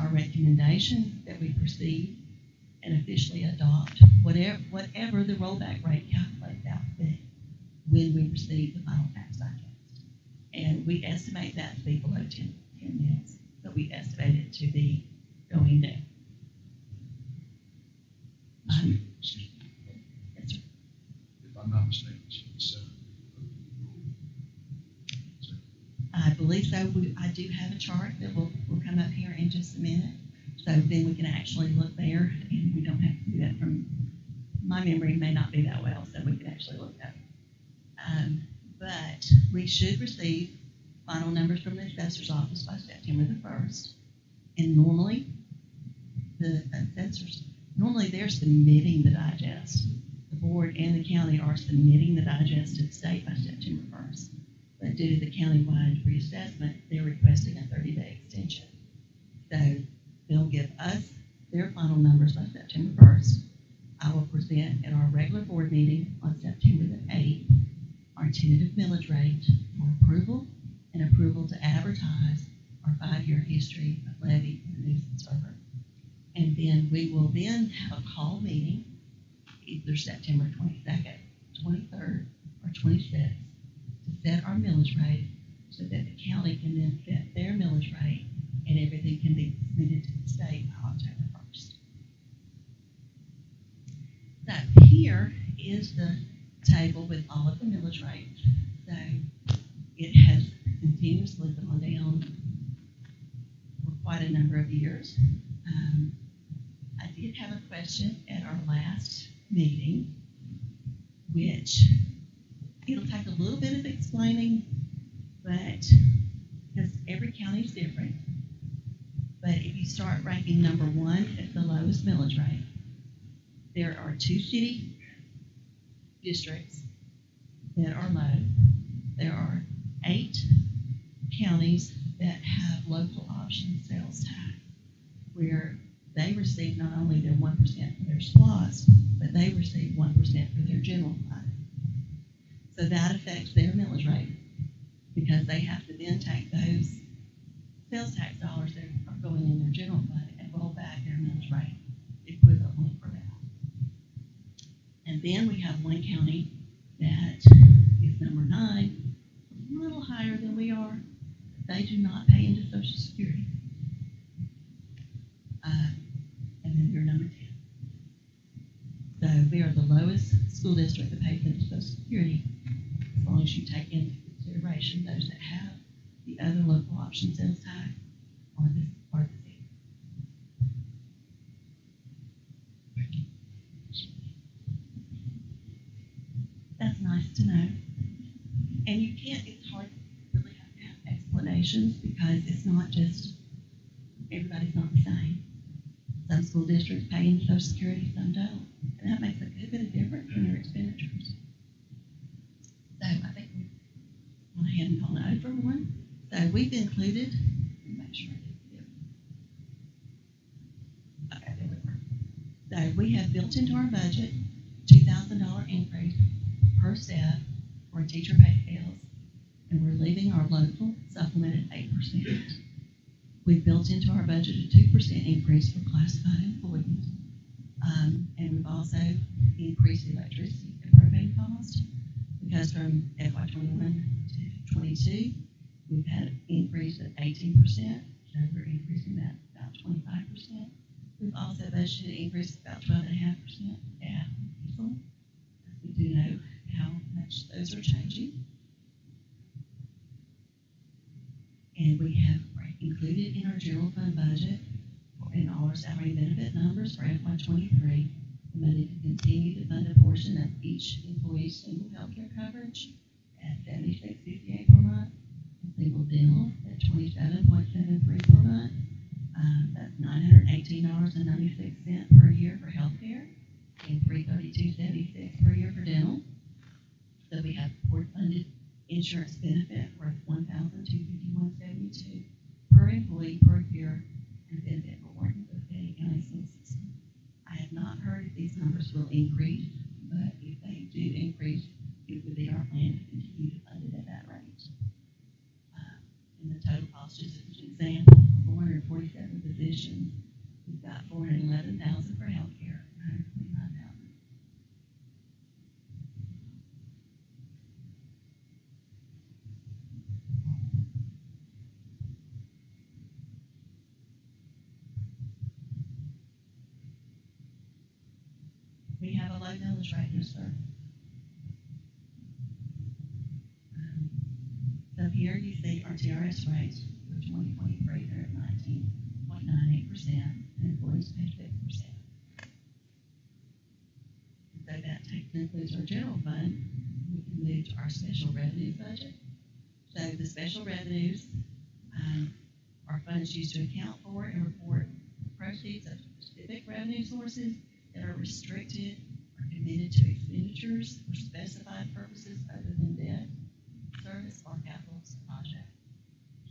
our recommendation that we proceed and officially adopt whatever the rollback rate calculates out to be when we receive the final tax digest. And we estimate that to be below 10 mils, but we estimate it to be going down. Excuse me. Yes, sir. If I'm not mistaken, it's 7. I believe so. I do have a chart that will come up here in just a minute. So then we can actually look there, and we don't have to do that from, my memory may not be that well, so we can actually look up. But we should receive final numbers from the assessor's office by September the 1st. And normally, the assessors, they're submitting the digest. The board and the county are submitting the digest to the state by September 1st. But due to the countywide reassessment, they're requesting a 30-day extension. So they'll give us their final numbers by September 1st. I will present at our regular board meeting on September the 8th our tentative millage rate for approval and approval to advertise our 5-year history of levy in the news and server. And then we will then have a call meeting either September 22nd, 23rd, or 26th to set our millage rate so that the county can then set their millage rate and everything can be submitted to the state by October 1st. So here is the table with all of the millage rates. So it has continuously gone down for quite a number of years. I did have a question at our last meeting, which it'll take a little bit of explaining, but because every county is different. But if you start ranking number 1 as the lowest millage rate, there are 2 city districts that are low. There are 8 counties that have local option sales tax, where they receive not only their 1% for their SPLOST, but they receive 1% for their general fund. So that affects their millage rate because they have to then take those sales tax dollars that are going in their general fund and roll back their millage rate equivalently for that. And then we have one county that is number 9, a little higher than we are. They do not pay into Social Security. And then they're number 10. So they are the lowest school district that pays into Social Security, as long as you take into consideration those that have the other local option sales tax or the city. Thank you. That's nice to know. And you can't, it's hard to really have to have explanations because it's not just, everybody's not the same. Some school districts pay into Social Security, some don't. And that makes a good bit of difference in their expenditures. So I think we went ahead and gone over one. So we've included, let me make sure I did it. Okay, there we were. So we have built into our budget $2,000 increase per step for teacher pay scales, and we're leaving our local supplement at 8%. We've built into our budget a 2% increase for classified employees, and we've also increased the electricity and propane cost because from FY21 to 22, we've had an increase of 18%, so we're increasing that about 25%. We've also budgeted an increase of about 12.5% gas and diesel, as we do know how much those are changing. And we have included in our general fund budget and all our salary and benefit numbers for FY23 the money to continue to fund a portion of each employee's single health care coverage at $76.58 per month, and single dental at $27.73 per month. That's $918.96 per year for health care and $332.76 per year for dental. So we have board-funded insurance benefit worth $1,251.72 per employee per year and benefit for working for the Fannin County School System. I have not heard if these numbers will increase, but if they do increase, it would be our plan to continue to fund it at that rate. And the total cost, just as an example, for 447 positions collections. We've got 411,000 for healthcare, 129,000. We have a low millage rate here, sir. So here you see our TRS rates for 2023. They're at 19.98%, and employees pay 50%. So that includes our general fund. We can move to our special revenue budget. So the special revenues are funds used to account for and report proceeds of specific revenue sources that are restricted or committed to expenditures for specified purposes other than debt, service, or capital project.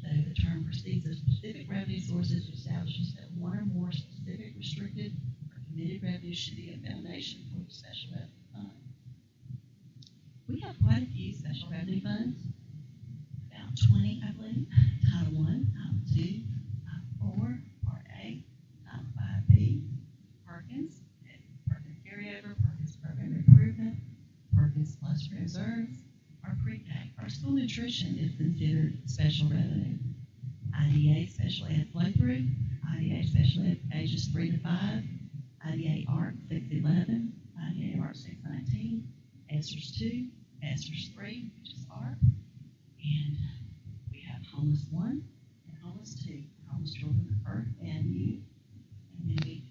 So the term proceeds of specific revenue sources establishes that one or more specific restricted or committed revenues should be a foundation for the special revenue fund. We have quite a few special revenue funds, about 20, I believe. Title I, Title II, Title IV, Part A, Title V-B, Perkins, Perkins Carryover, Perkins Program Improvement, Perkins Plus Reserves, our pre-K. Our school nutrition is considered special revenue. IDA Special Ed Flow-Through, IDA Special Ed ages 3 to 5, IDA ARC 611, IDA ARC 619, ESSERS 2, ESSERS 3, which is ARC, and we have Homeless 1 and Homeless 2, Homeless Children of Earth and Youth, and then we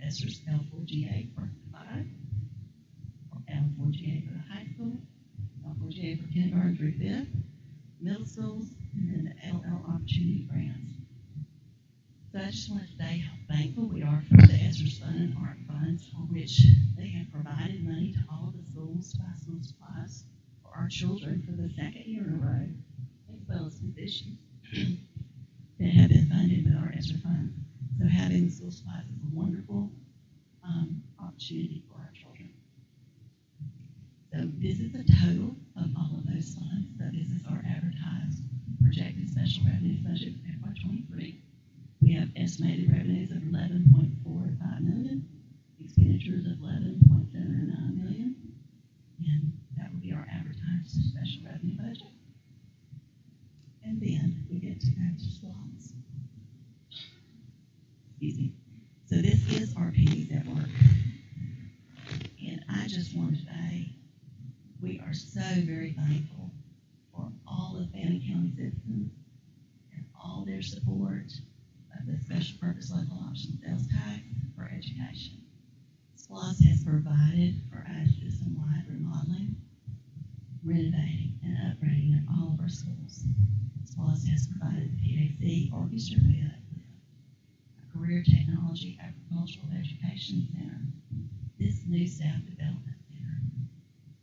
have ESSERS L4GA for 5, or L4GA for the high school, L4GA for kindergarten through 5th, middle schools, and then the LL Opportunity Grants. So I just want to say how thankful we are for the ESSERS Fund and ARC funds, for which they have provided money to all of the schools to buy school supplies for our children for the second year in a row, as well as positions that have been funded with our ESSER funds. So having school supplies is a wonderful opportunity for our children. So this is the total of all of those funds. So this is our advertised projected special revenues budget for FY23. We have estimated revenues of $11.45 million, expenditures of $11.79 million, and that would be our advertised special revenue budget. And then we get to go to SLOS. Excuse me. So this is our pennies at work. And I just want to say we are so very thankful for all of Fannin County citizens and all their support of the Special Purpose Local Option Sales Tax for education. SPLOS has provided for us system-wide remodeling, renovating, and upgrading of all of our schools. SPLOS has provided the PAC Orchestra with a Career Technology Agricultural Education Center, this new staff development center,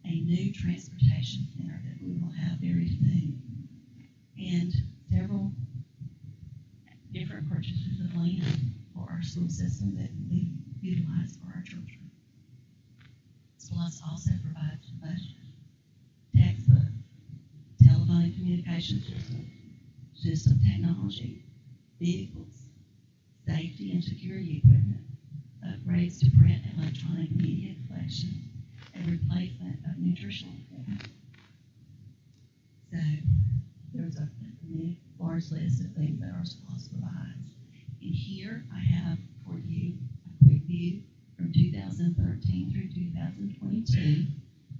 a new transportation center that we will have very soon, and several different purchases of land for our school system that we utilize for our children. SPLOS also provides buses, textbooks, telephone and communication system technology, vehicles, safety and security equipment, upgrades to print and electronic media collection, and replacement of nutritional equipment. So there's a large list of things that our SPLOS provides. And here I have for you a quick view from 2013 through 2022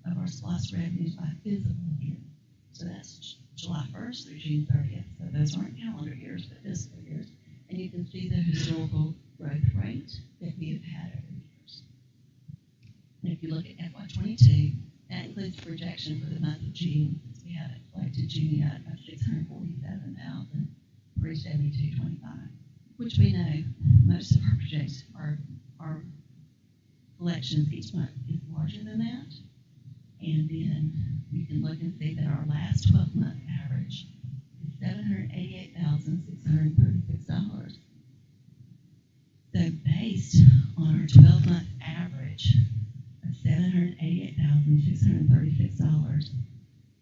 of our SPLOS revenues by physical year. So that's July 1st through June 30th. So those aren't calendar years, but fiscal years. And you can see the historical growth rate that we have had over the years. And if you look at FY22, that includes projection for the month of June. We have it collected June yet of $647,372.25, which we know most of our projects our collections each month is larger than that. And then you can look and see that our last 12-month average is $788,636. So based on our 12-month average of $788,636,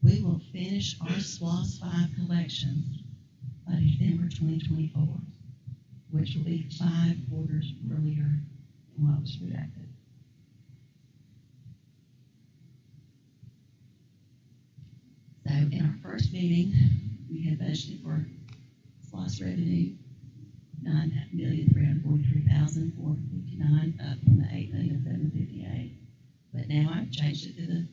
we will finish our SPLOS 5 collections by December 2024, which will be 5 quarters earlier than what was projected. So in our first meeting, we had budgeted for SLOSS revenue $9,343,459, up from the $8,758,000. But now I've changed it to the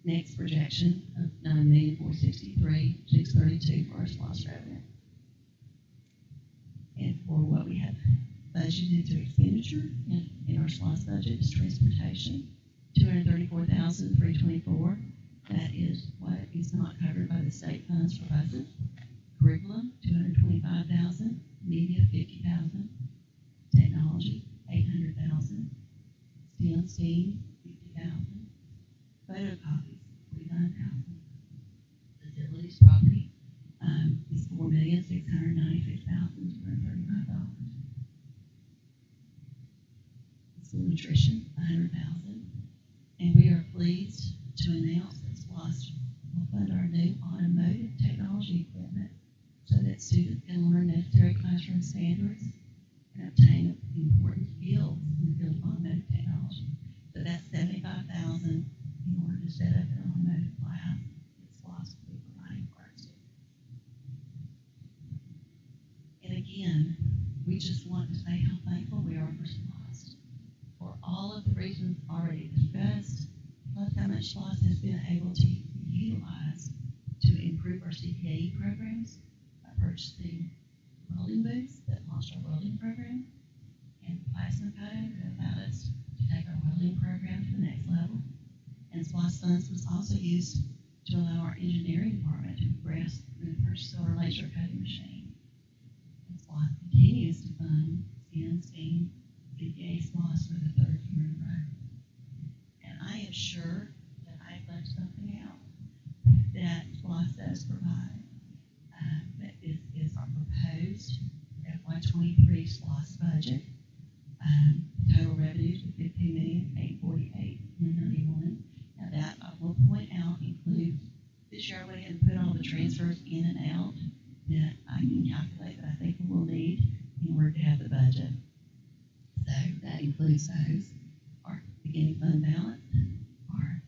next projection of $9,463,632 for our SLOSS revenue. And for what we have budgeted to expenditure in our SLOSS budget is transportation, $234,324. That is what is not covered by the state funds for buses. Curriculum, $225,000. Media, $50,000. Technology, $800,000. STEAM, $50,000. Photocopies, $49,000. Facilities, property, is $4,696,235. School nutrition, $100,000. And we are pleased to announce that SLOSS will fund our new automotive technology equipment so that students can learn necessary classroom standards and obtain important skills in the field of automotive technology. So that's $75,000 in order to set up an automotive class that SLOSS will be providing for our students. And again, we just want to say how thankful we are for SLOSS for all of the reasons already discussed, plus how much SLOSS has been able to utilize to improve our CPAE programs by purchasing welding booths that launched our welding program and plasma cutting that allowed us to take our welding program to the next level. And SLOSS funds was also used to allow our engineering department to progress through the purchase of our laser cutting machine. And SLOSS continues to fund STEAM, CPA SLOSS for the third year in a row. And I am sure that I've left something out that SLOSS does provide. That is our proposed FY23 SLOSS budget. Total revenues of $15,848,191. Now that I will point out includes this year I went ahead and put all the transfers in and out that I can calculate that I think we will need in order to have the budget. So that includes those, our beginning fund balance, our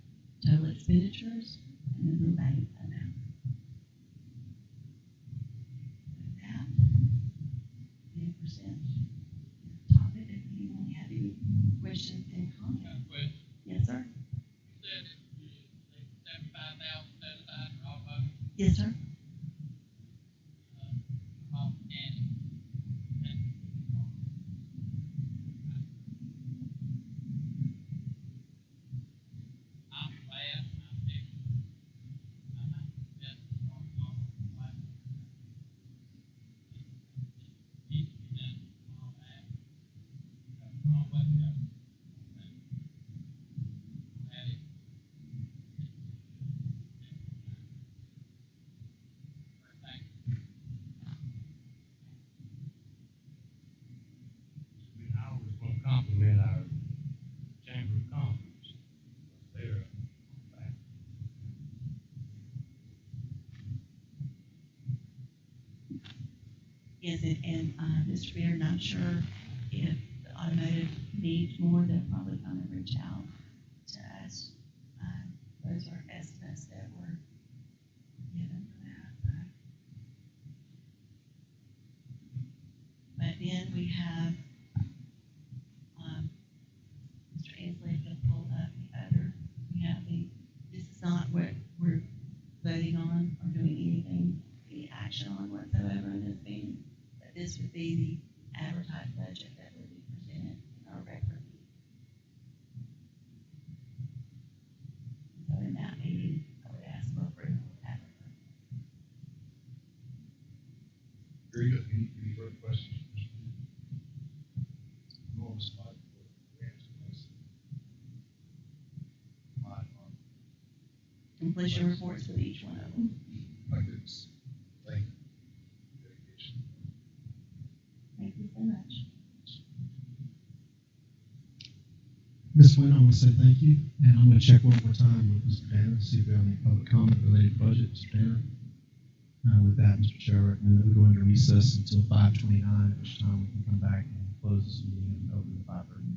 total expenditures, and then the remaining fund balance. With that, 10% topic. If anyone have any questions and comments. Yes, sir. Yes, sir. Compliment our Chamber of Commerce. They're back. Yes, and Mr. Beard, I'm sure if the automotive needs more, they'll probably come and reach out to us. Those are estimates that were given for that. But then we have Mr. Ansley can pull up the other. We have this is not what we're voting on or doing anything, any action on whatsoever in this meeting. But this would be the advertised budget that would be presented in our regular meeting. So in that meeting, I would ask for approval of that. Very good. Any further questions? Enormous slide for grants. Completion reports for each one of them. Like it's, thank you. Dedication. Thank you so much. Ms. Wynn, I want to say thank you, and I'm going to check one more time with Mr. Tanner, see if we have any public comment related to budget. Mr. Tanner? With that, Mr. Chair, I recommend that we go into recess until 5:29, at which time we can come back and close this meeting and open at 5:30.